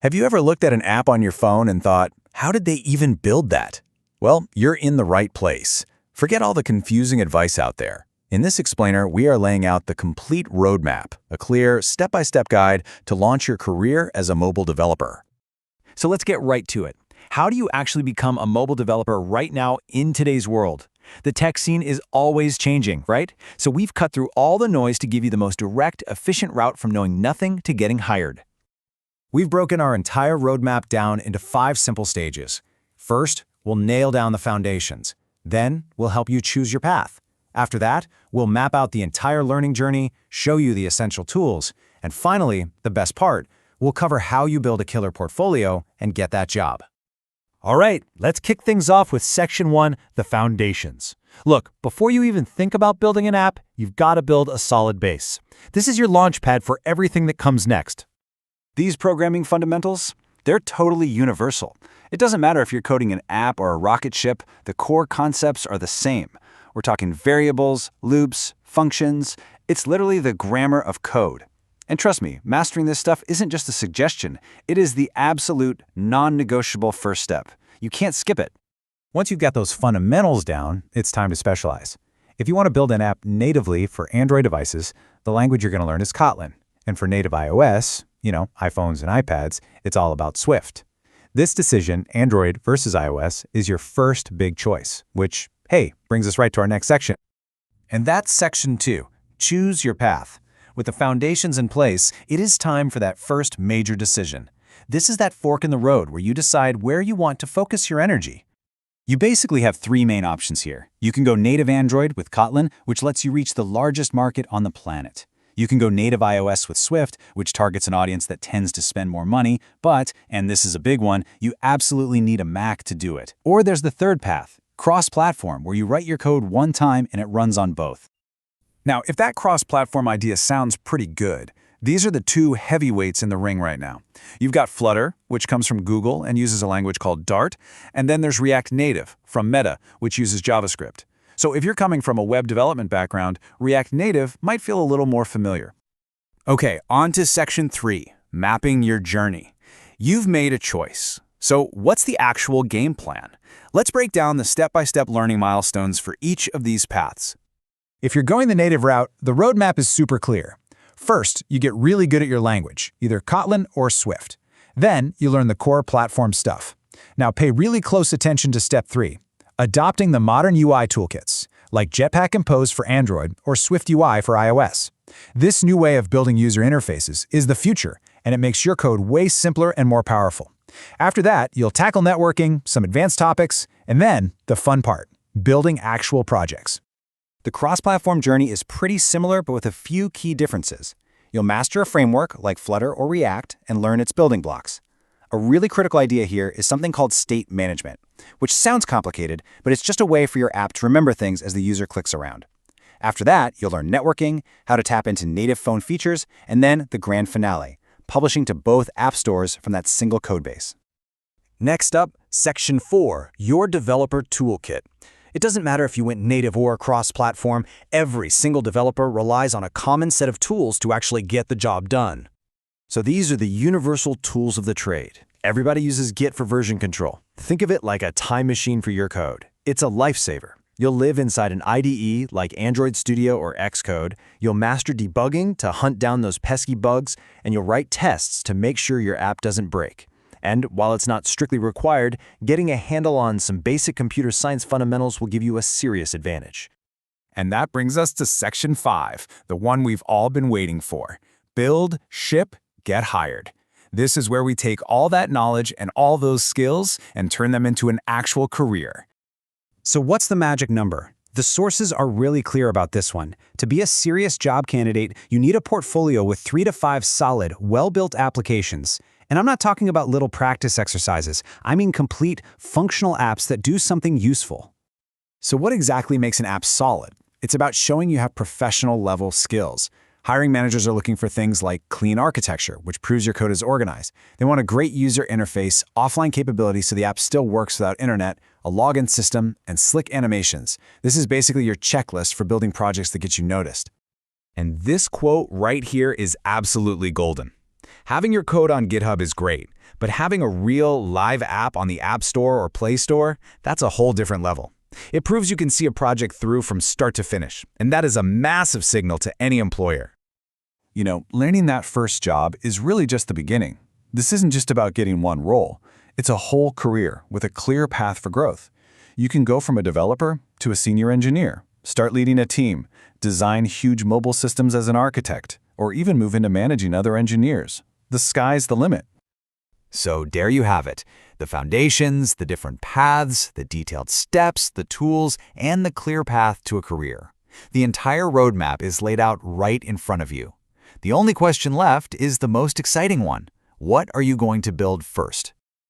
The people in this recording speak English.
Have you ever looked at an app on your phone and thought, how did they even build that? Well, you're in the right place. Forget all the confusing advice out there. In this explainer, we are laying out the complete roadmap, a clear, step-by-step guide to launch your career as a mobile developer. So let's get right to it. How do you actually become a mobile developer right now in today's world? The tech scene is always changing, right? So we've cut through all the noise to give you the most direct, efficient route from knowing nothing to getting hired. We've broken our entire roadmap down into 5 simple stages. First, we'll nail down the foundations. Then, we'll help you choose your path. After that, we'll map out the entire learning journey, show you the essential tools, and finally, the best part, we'll cover how you build a killer portfolio and get that job. All right, let's kick things off with Section 1, the foundations. Look, before you even think about building an app, you've got to build a solid base. This is your launch pad for everything that comes next. These programming fundamentals, they're totally universal. It doesn't matter if you're coding an app or a rocket ship, the core concepts are the same. We're talking variables, loops, functions. It's literally the grammar of code. And trust me, mastering this stuff isn't just a suggestion. It is the absolute, non-negotiable first step. You can't skip it. Once you've got those fundamentals down, it's time to specialize. If you want to build an app natively for Android devices, the language you're going to learn is Kotlin. And for native iOS, iPhones and iPads, it's all about Swift. This decision, Android versus iOS, is your first big choice, which, hey, brings us right to our next section. And that's Section 2, choose your path. With the foundations in place, it is time for that first major decision. This is that fork in the road where you decide where you want to focus your energy. You basically have 3 main options here. You can go native Android with Kotlin, which lets you reach the largest market on the planet. You can go native iOS with Swift, which targets an audience that tends to spend more money, but, and this is a big one, you absolutely need a Mac to do it. Or there's the third path, cross-platform, where you write your code one time and it runs on both. Now, if that cross-platform idea sounds pretty good, these are the 2 heavyweights in the ring right now. You've got Flutter, which comes from Google and uses a language called Dart, and then there's React Native from Meta, which uses JavaScript. So if you're coming from a web development background, React Native might feel a little more familiar. Okay, on to Section 3, mapping your journey. You've made a choice. So what's the actual game plan? Let's break down the step-by-step learning milestones for each of these paths. If you're going the native route, the roadmap is super clear. First, you get really good at your language, either Kotlin or Swift. Then, you learn the core platform stuff. Now pay really close attention to Step 3. Adopting the modern UI toolkits, like Jetpack Compose for Android or Swift UI for iOS. This new way of building user interfaces is the future, and it makes your code way simpler and more powerful. After that, you'll tackle networking, some advanced topics, and then the fun part, building actual projects. The cross-platform journey is pretty similar, but with a few key differences. You'll master a framework like Flutter or React and learn its building blocks. A really critical idea here is something called state management, which sounds complicated, but it's just a way for your app to remember things as the user clicks around. After that, you'll learn networking, how to tap into native phone features, and then the grand finale, publishing to both app stores from that single codebase. Next up, Section 4, your developer toolkit. It doesn't matter if you went native or cross-platform, every single developer relies on a common set of tools to actually get the job done. So these are the universal tools of the trade. Everybody uses Git for version control. Think of it like a time machine for your code. It's a lifesaver. You'll live inside an IDE like Android Studio or Xcode. You'll master debugging to hunt down those pesky bugs, and you'll write tests to make sure your app doesn't break. And while it's not strictly required, getting a handle on some basic computer science fundamentals will give you a serious advantage. And that brings us to Section 5, the one we've all been waiting for. Build, ship, get hired. This is where we take all that knowledge and all those skills and turn them into an actual career. So what's the magic number? The sources are really clear about this one. To be a serious job candidate, you need a portfolio with 3 to 5 solid, well-built applications. And I'm not talking about little practice exercises. I mean complete, functional apps that do something useful. So what exactly makes an app solid? It's about showing you have professional-level skills. Hiring managers are looking for things like clean architecture, which proves your code is organized. They want a great user interface, offline capability so the app still works without internet, a login system, and slick animations. This is basically your checklist for building projects that get you noticed. And this quote right here is absolutely golden. Having your code on GitHub is great, But having a real live app on the App Store or Play Store, that's a whole different level. It proves you can see a project through from start to finish, and that is a massive signal to any employer. Landing that first job is really just the beginning. This isn't just about getting one role. It's a whole career with a clear path for growth. You can go from a developer to a senior engineer, start leading a team, design huge mobile systems as an architect, or even move into managing other engineers. The sky's the limit. So there you have it. The foundations, the different paths, the detailed steps, the tools, and the clear path to a career. The entire roadmap is laid out right in front of you. The only question left is the most exciting one. What are you going to build first?